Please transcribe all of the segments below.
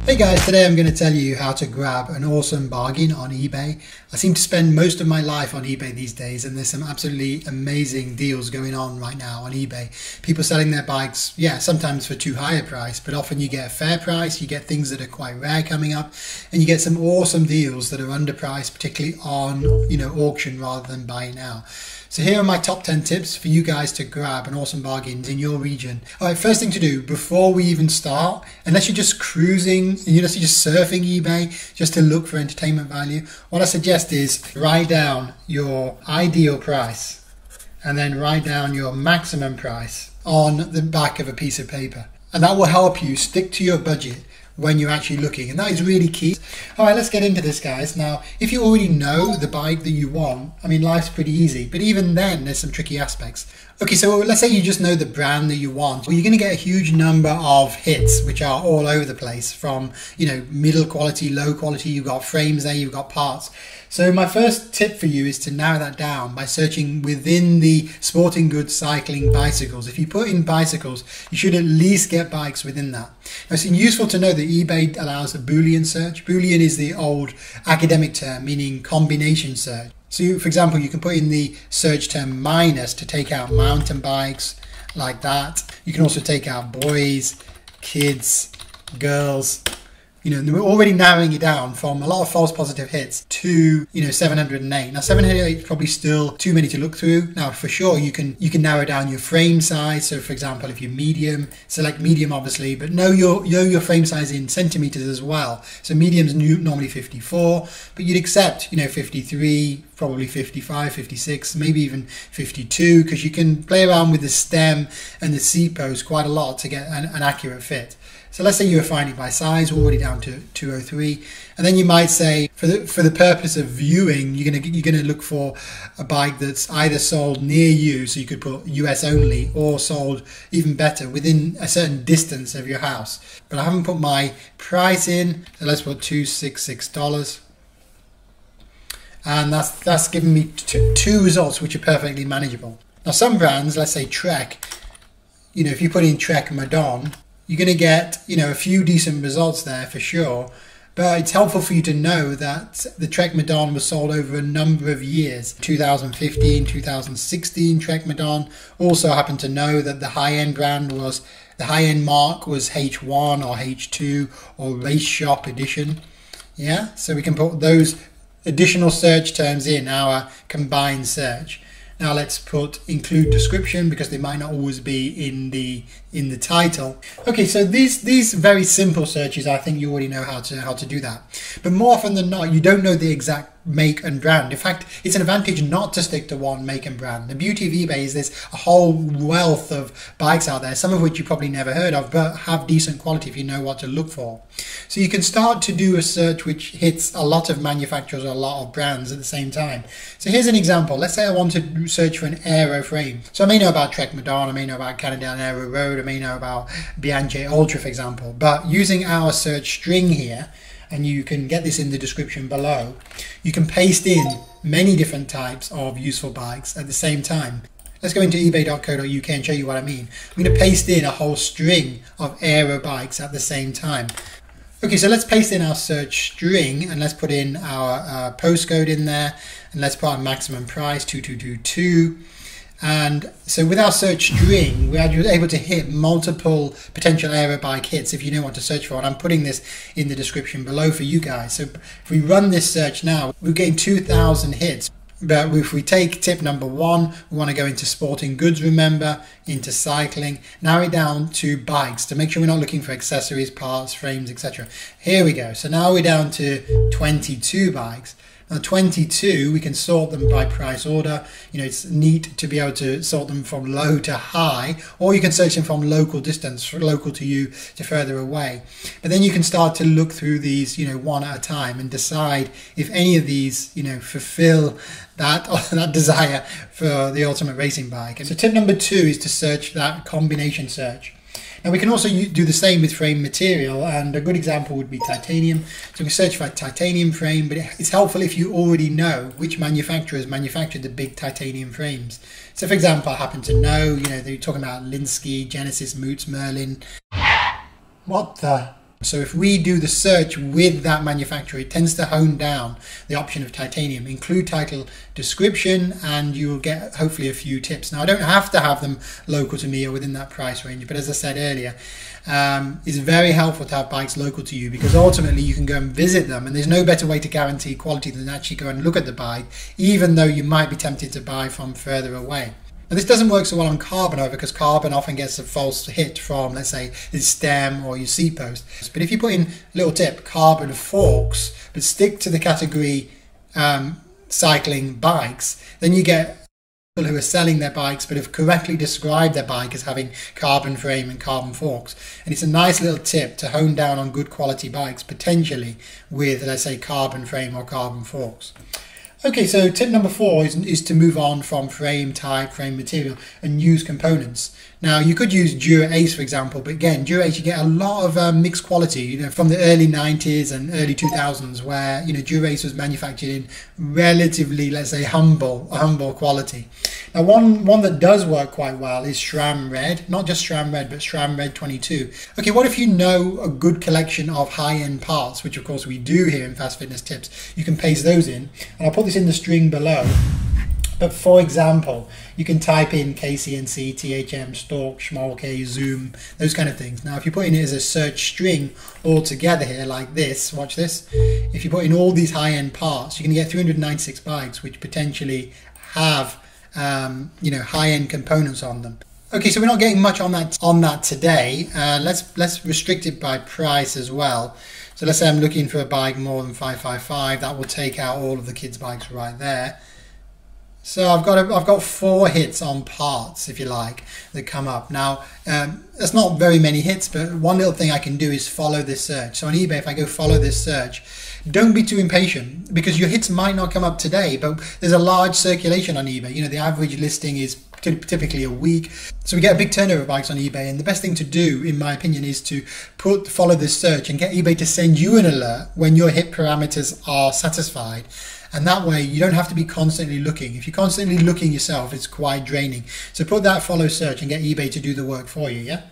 Hey guys, today I'm going to tell you how to grab an awesome bargain on eBay. I seem to spend most of my life on eBay these days, and there's some absolutely amazing deals going on right now on eBay. People selling their bikes, yeah, sometimes for too high a price, but often you get a fair price, you get things that are quite rare coming up, and you get some awesome deals that are underpriced, particularly on, auction rather than buy now. So here are my top 10 tips for you guys to grab an awesome bargain in your region. All right, first thing to do before we even start, unless you're just cruising, unless you're just surfing eBay just to look for entertainment value, what I suggest is write down your ideal price and then write down your maximum price on the back of a piece of paper. And that will help you stick to your budget when you're actually looking, and that is really key. All right, let's get into this, guys. Now, if you already know the bike that you want, I mean, life's pretty easy, but even then there's some tricky aspects. Okay, so let's say you just know the brand that you want. Well, you're going to get a huge number of hits, which are all over the place, from, middle quality, low quality. You've got frames there, you've got parts. So my first tip for you is to narrow that down by searching within the sporting goods, cycling, bicycles. If you put in bicycles, you should at least get bikes within that. Now, it's useful to know that eBay allows a Boolean search. Boolean is the old academic term meaning combination search. So for example, you can put in the search term minus to take out mountain bikes like that. You can also take out boys, kids, girls. We're already narrowing it down from a lot of false positive hits to 708. Now 708 is probably still too many to look through. Now for sure you can narrow down your frame size. So for example, if you're medium, select medium obviously, but know your frame size in centimeters as well. So medium's normally 54, but you'd accept 53, probably 55, 56, maybe even 52, because you can play around with the stem and the seat post quite a lot to get an accurate fit. So let's say you refine it by size, already down to 203, and then you might say, for the purpose of viewing, you're gonna look for a bike that's either sold near you, so you could put US only, or sold even better within a certain distance of your house. But I haven't put my price in, so let's put $266, and that's given me two results which are perfectly manageable. Now some brands, let's say Trek, if you put in Trek Madone, you're going to get, a few decent results there for sure. But it's helpful for you to know that the Trek Madone was sold over a number of years. 2015, 2016 Trek Madone. Also happen to know that the high-end mark was H1 or H2 or Race Shop Edition. Yeah, so we can put those additional search terms in our combined search. Now let's put include description, because they might not always be in the title. Okay, so these very simple searches, I think you already know how to do that. But more often than not, you don't know the exact make and brand. In fact, it's an advantage not to stick to one make and brand. The beauty of eBay is there's a whole wealth of bikes out there, some of which you probably never heard of, but have decent quality if you know what to look for. So you can start to do a search which hits a lot of manufacturers or a lot of brands at the same time. So here's an example. Let's say I want to search for an AERO frame. So I may know about Trek Madone, I may know about Canada aeroroad, I may know about Bianchi Oltre, for example, but using our search string here, and you can get this in the description below, you can paste in many different types of useful bikes at the same time. Let's go into ebay.co.uk and show you what I mean. I'm going to paste in a whole string of aero bikes at the same time. Okay, so let's paste in our search string, and let's put in our postcode in there, and let's put our maximum price 2222. And so with our search string, we're able to hit multiple potential aero bike hits if you know what to search for. And I'm putting this in the description below for you guys. So if we run this search now, we're getting 2,000 hits. But if we take tip number 1, we want to go into sporting goods, remember, into cycling, narrow it down to bikes to make sure we're not looking for accessories, parts, frames, etc. Here we go. So now we're down to 22 bikes. Now 22, we can sort them by price order. It's neat to be able to sort them from low to high, or you can search them from local distance, from local to you to further away. But then you can start to look through these, one at a time, and decide if any of these, fulfill that desire for the ultimate racing bike. And so tip number 2 is to search that combination search. Now we can also do the same with frame material, and a good example would be titanium. So we search for titanium frame, but it's helpful if you already know which manufacturers manufactured the big titanium frames. So for example, I happen to know, they're talking about Lynskey, Genesis, Moots, Merlin. What the? So if we do the search with that manufacturer, it tends to hone down the option of titanium, include title, description, and you will get hopefully a few tips. Now I don't have to have them local to me or within that price range, but as I said earlier, it's very helpful to have bikes local to you, because ultimately you can go and visit them, and there's no better way to guarantee quality than actually go and look at the bike, even though you might be tempted to buy from further away. Now this doesn't work so well on carbon, however, because carbon often gets a false hit from, let's say, its stem or your seat post. But if you put in, little tip, carbon forks, but stick to the category cycling bikes, then you get people who are selling their bikes but have correctly described their bike as having carbon frame and carbon forks. And it's a nice little tip to hone down on good quality bikes, potentially with, let's say, carbon frame or carbon forks. Okay, so tip number 4 is to move on from frame type, frame material, and use components. Now, you could use Dura Ace, for example, but again, Dura Ace, you get a lot of mixed quality, you know, from the early 90s and early 2000s, where, you know, Dura Ace was manufactured in relatively, let's say, humble quality. Now, one that does work quite well is SRAM Red, not just SRAM Red, but SRAM Red 22. Okay, what if you know a good collection of high-end parts, which of course we do here in Fast Fitness Tips? You can paste those in, and I'll put this in the string below. But for example, you can type in kcnc, thm, stork, schmolke, zoom, those kind of things. Now if you put in it as a search string all together here like this, watch this, if you put in all these high-end parts, you're going to get 396 bikes which potentially have you know, high-end components on them. Okay, so we're not getting much on that today. Let's restrict it by price as well. So let's say I'm looking for a bike more than 555. That will take out all of the kids' bikes right there. So I've got 4 hits on parts, if you like, that come up. Now, that's not very many hits, but one little thing I can do is follow this search. So on eBay, if I go follow this search, don't be too impatient, because your hits might not come up today, but there's a large circulation on eBay. You know, the average listing is typically a week. So we get a big turnover of bikes on eBay, and the best thing to do, in my opinion, is to follow this search and get eBay to send you an alert when your hit parameters are satisfied. And that way you don't have to be constantly looking. If you're constantly looking yourself, it's quite draining. So put that follow search and get eBay to do the work for you, yeah?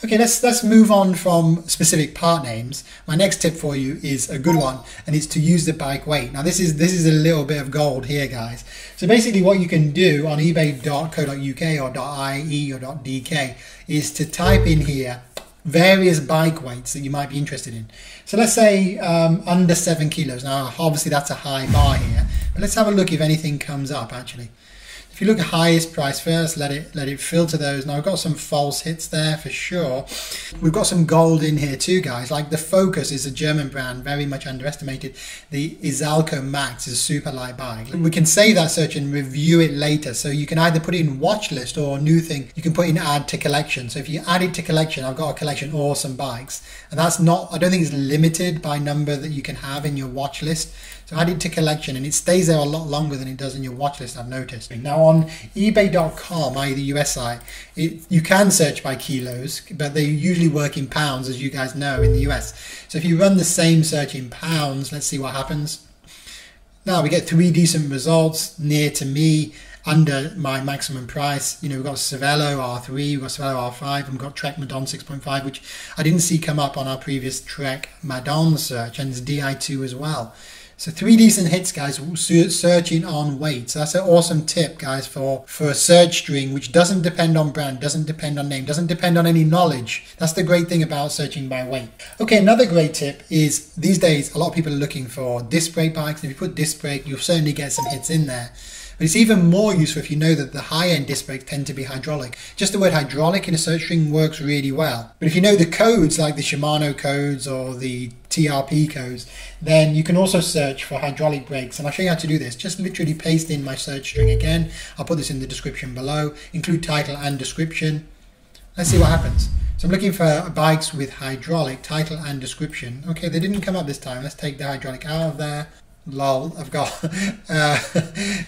Okay, let's move on from specific part names. My next tip for you is a good one, and it's to use the bike weight. Now this is a little bit of gold here, guys. So basically what you can do on ebay.co.uk or .ie or .dk is to type in here various bike weights that you might be interested in. So let's say under 7 kilos. Now obviously that's a high bar here, but let's have a look if anything comes up actually. If you look at highest price first, let it filter those. Now I've got some false hits there for sure. We've got some gold in here too, guys. Like the Focus is a German brand, very much underestimated. The Isalco Max is a super light bike. We can save that search and review it later. So you can either put it in watch list, or a new thing, you can put in add to collection. So if you add it to collection, I've got a collection of awesome bikes. And that's not, I don't think it's limited by number that you can have in your watch list. So add it to collection, and it stays there a lot longer than it does in your watch list, I've noticed. Now on ebay.com, i.e. the US site, you can search by kilos, but they usually work in pounds, as you guys know, in the US. So if you run the same search in pounds, let's see what happens. Now we get 3 decent results near to me, under my maximum price. You know, we've got Cervelo R3, we've got Cervelo R5, and we've got Trek Madone 6.5, which I didn't see come up on our previous Trek Madone search, and it's Di2 as well. So 3 decent hits, guys, searching on weight. So that's an awesome tip, guys, for a search string which doesn't depend on brand, doesn't depend on name, doesn't depend on any knowledge. That's the great thing about searching by weight. Okay, another great tip is these days a lot of people are looking for disc brake bikes. If you put disc brake, you'll certainly get some hits in there. But it's even more useful if you know that the high-end disc brakes tend to be hydraulic. Just the word hydraulic in a search string works really well. But if you know the codes, like the Shimano codes or the TRP codes, then you can also search for hydraulic brakes. And I'll show you how to do this. Just literally paste in my search string again. I'll put this in the description below. Include title and description. Let's see what happens. So I'm looking for bikes with hydraulic, title and description. Okay, they didn't come up this time. Let's take the hydraulic out of there. Lol, I've got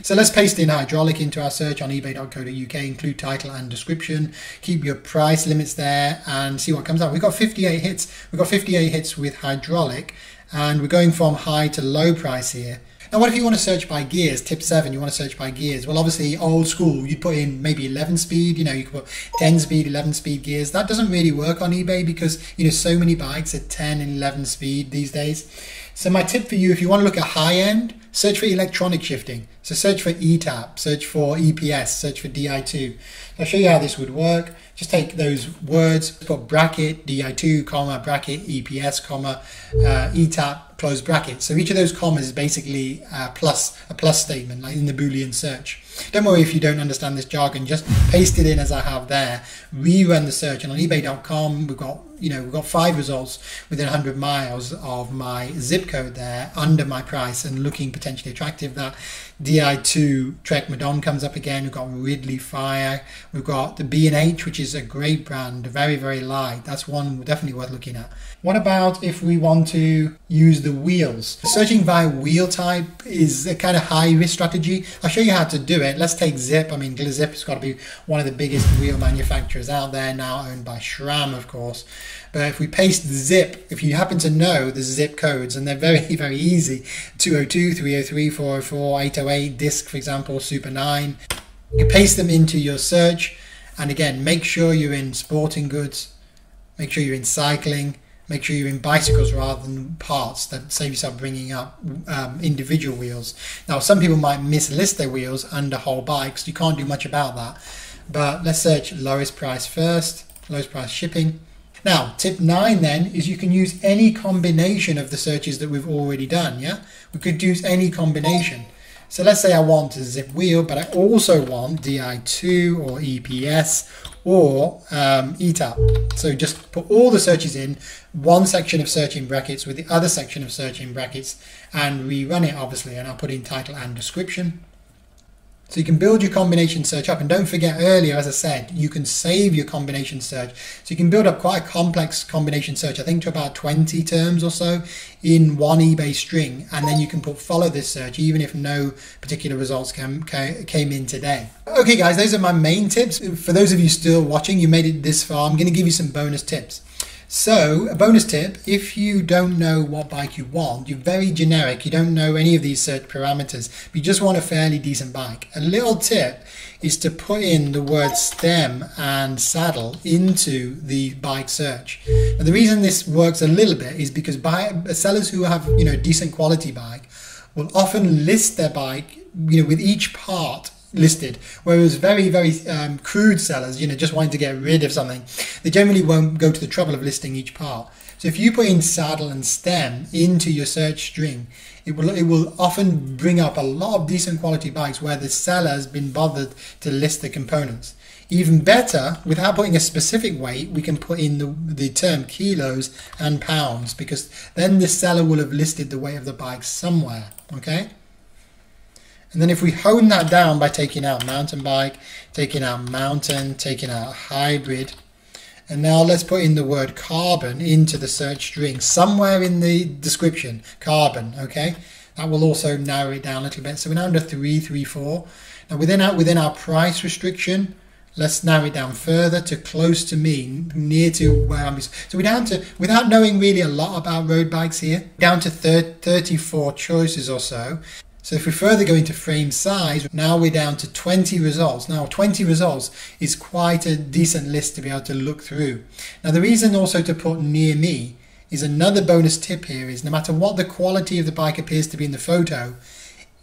so let's paste in hydraulic into our search on ebay.co.uk, include title and description, keep your price limits there, and see what comes up. We've got 58 hits. We've got 58 hits with hydraulic, and we're going from high to low price here. Now, what if you want to search by gears? Tip 7, you want to search by gears. Well, obviously, old school, you'd put in maybe 11 speed, you know, you could put 10 speed, 11 speed gears. That doesn't really work on eBay because, you know, so many bikes are 10 and 11 speed these days. So my tip for you, if you want to look at high end, search for electronic shifting. So search for ETAP, search for EPS, search for DI2. I'll show you how this would work. Just take those words, put bracket, DI2, comma, bracket, EPS, comma, ETAP, close bracket. So each of those commas is basically a plus statement, like in the Boolean search. Don't worry if you don't understand this jargon, just paste it in as I have there, rerun the search, and on ebay.com we've got 5 results within 100 miles of my zip code there, under my price and looking potentially attractive. That DI2 Trek Madone comes up again. We've got Ridley Fire, we've got the B&H, which is a great brand, very, very light. That's one definitely worth looking at. What about if we want to use the wheels? Searching via wheel type is a kind of high risk strategy. I'll show you how to do it. Let's take Zip. I mean, Zip has got to be one of the biggest wheel manufacturers out there now, owned by SRAM, of course. But if we paste Zip, if you happen to know the zip codes, and they're very, very easy, 202, 303, 404, 808, disc, for example, Super 9, you paste them into your search. And again, make sure you're in sporting goods, make sure you're in cycling, make sure you're in bicycles rather than parts. That save yourself bringing up individual wheels. Now, some people might mislist their wheels under whole bikes. You can't do much about that. But let's search lowest price first, lowest price shipping. Now, tip 9 then is you can use any combination of the searches that we've already done, yeah? We could use any combination. So let's say I want a zip wheel, but I also want DI2 or EPS or ETAP. So just put all the searches in, one section of search in brackets with the other section of search in brackets, and rerun it obviously, and I'll put in title and description. So you can build your combination search up, and don't forget earlier, as I said, you can save your combination search. So you can build up quite a complex combination search, I think to about 20 terms or so in one eBay string, and then you can put follow this search even if no particular results came in today. Okay guys, those are my main tips. For those of you still watching, you made it this far, I'm going to give you some bonus tips. So, a bonus tip, if you don't know what bike you want, you're very generic, you don't know any of these search parameters, but you just want a fairly decent bike. A little tip is to put in the word stem and saddle into the bike search. Now, the reason this works a little bit is because sellers who have, you know, decent quality bike will often list their bike, you know, with each part listed, whereas very, very crude sellers, you know, just wanting to get rid of something, they generally won't go to the trouble of listing each part. So if you put in saddle and stem into your search string, it will often bring up a lot of decent quality bikes where the seller has been bothered to list the components. Even better, without putting a specific weight, we can put in the term kilos and pounds, because then the seller will have listed the weight of the bike somewhere, okay? And then if we hone that down by taking out mountain bike, taking out mountain, taking out hybrid, and now let's put in the word carbon into the search string somewhere in the description, carbon, okay? That will also narrow it down a little bit. So we're now under 334. Now within our price restriction, let's narrow it down further to close to me, near to where I'm. So we're down to, without knowing really a lot about road bikes here, down to 34 choices or so. So if we further go into frame size, now we're down to 20 results. Now 20 results is quite a decent list to be able to look through. Now the reason also to put near me is another bonus tip here is no matter what the quality of the bike appears to be in the photo,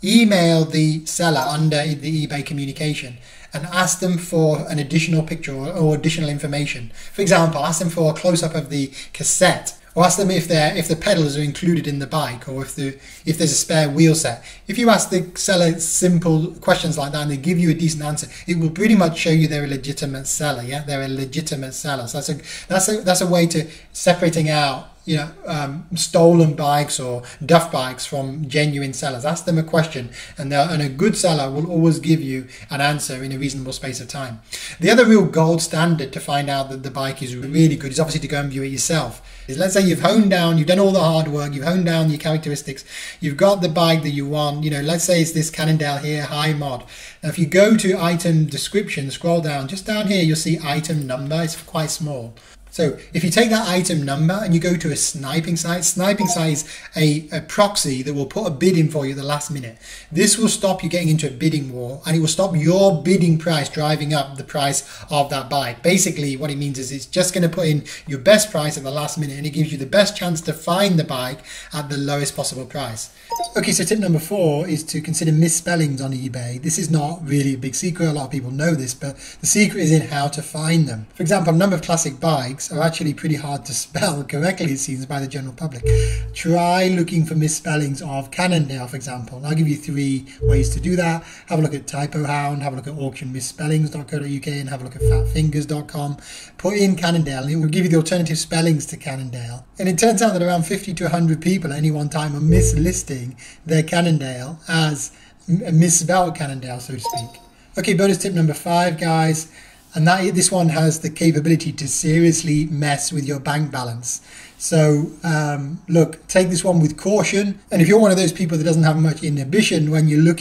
email the seller under the eBay communication and ask them for an additional picture or additional information. For example, ask them for a close-up of the cassette, or ask them if the pedals are included in the bike, or if there's a spare wheel set. If you ask the seller simple questions like that and they give you a decent answer, it will pretty much show you they're a legitimate seller. Yeah, they're a legitimate seller. So that's a way to separating out, you know, stolen bikes or duff bikes from genuine sellers. Ask them a question, and a good seller will always give you an answer in a reasonable space of time. The other real gold standard to find out that the bike is really good is obviously to go and view it yourself. Let's say you've honed down, you've done all the hard work, you've honed down your characteristics, you've got the bike that you want, you know, let's say it's this Cannondale here, high mod. Now if you go to item description, scroll down, just down here you'll see item number, it's quite small. So if you take that item number and you go to a sniping site is a proxy that will put a bid in for you at the last minute. This will stop you getting into a bidding war, and it will stop your bidding price driving up the price of that bike. Basically what it means is it's just going to put in your best price at the last minute, and it gives you the best chance to find the bike at the lowest possible price. Okay, so tip number 4 is to consider misspellings on eBay. This is not really a big secret, a lot of people know this, but the secret is in how to find them. For example, a number of classic bikes are actually pretty hard to spell correctly, it seems, by the general public. Try looking for misspellings of Cannondale, for example. And I'll give you 3 ways to do that. Have a look at TypoHound, have a look at auctionmisspellings.co.uk, and have a look at fatfingers.com. Put in Cannondale and it will give you the alternative spellings to Cannondale. And it turns out that around 50 to 100 people at any one time are mislisting their Cannondale as a misspelled Cannondale, so to speak. Okay, bonus tip number 5, guys. And this one has the capability to seriously mess with your bank balance. So look, take this one with caution. And if you're one of those people that doesn't have much inhibition when you're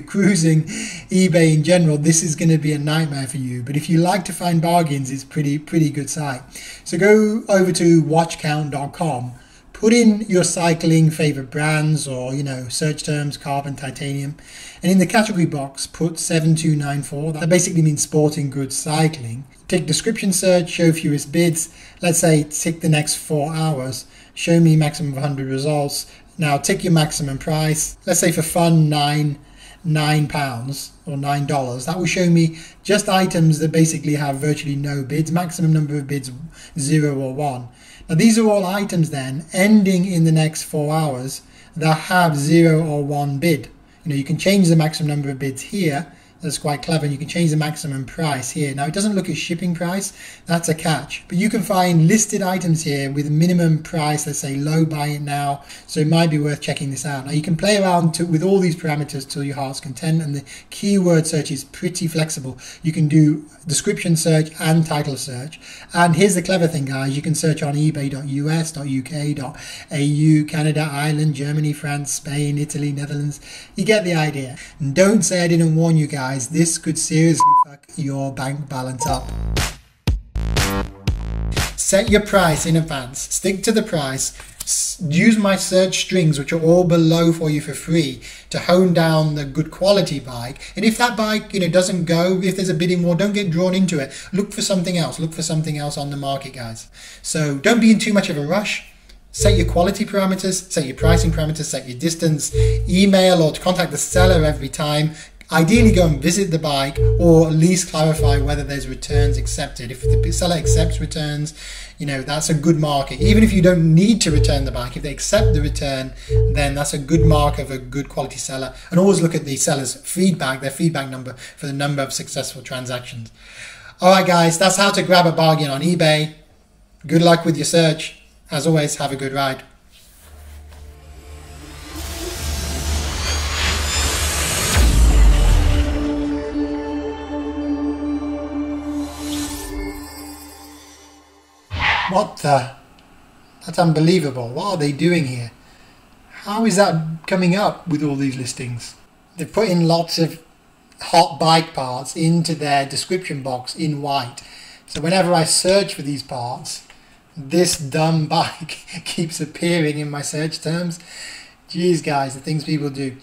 cruising eBay in general, this is going to be a nightmare for you. But if you like to find bargains, it's pretty good site. So go over to watchcount.com. Put in your cycling favorite brands, or search terms carbon, titanium, and in the category box put 7294. That basically means sporting goods cycling. Tick description search, show fewest bids. Let's say tick the next 4 hours, show me maximum of 100 results. Now tick your maximum price. Let's say for fun £9 or $9. That will show me just items that basically have virtually no bids, maximum number of bids 0 or 1. Now these are all items then ending in the next 4 hours that have 0 or 1 bid. You can change the maximum number of bids here. That's quite clever. And you can change the maximum price here. Now it doesn't look at shipping price. That's a catch. But you can find listed items here with a minimum price, let's say low, buy it now. So it might be worth checking this out. Now you can play around with all these parameters till your heart's content, and the keyword search is pretty flexible. You can do description search and title search. And here's the clever thing, guys. You can search on ebay.us, .uk, .au, Canada, Ireland, Germany, France, Spain, Italy, Netherlands. You get the idea. And don't say I didn't warn you guys. This could seriously fuck your bank balance up. Set your price in advance. Stick to the price. Use my search strings, which are all below for you for free, to hone down the good quality bike. And if that bike doesn't go, if there's a bidding war, don't get drawn into it. Look for something else. Look for something else on the market, guys. So don't be in too much of a rush. Set your quality parameters, set your pricing parameters, set your distance, email or to contact the seller every time. Ideally go and visit the bike, or at least clarify whether there's returns accepted. If the seller accepts returns, that's a good marker. Even if you don't need to return the bike, if they accept the return, then that's a good mark of a good quality seller. And always look at the seller's feedback, their feedback number for the number of successful transactions. All right, guys, that's how to grab a bargain on eBay. Good luck with your search. As always, have a good ride. What the? That's unbelievable. What are they doing here? How is that coming up with all these listings? They've put in lots of hot bike parts into their description box in white. So whenever I search for these parts, this dumb bike keeps appearing in my search terms. Jeez, guys, the things people do.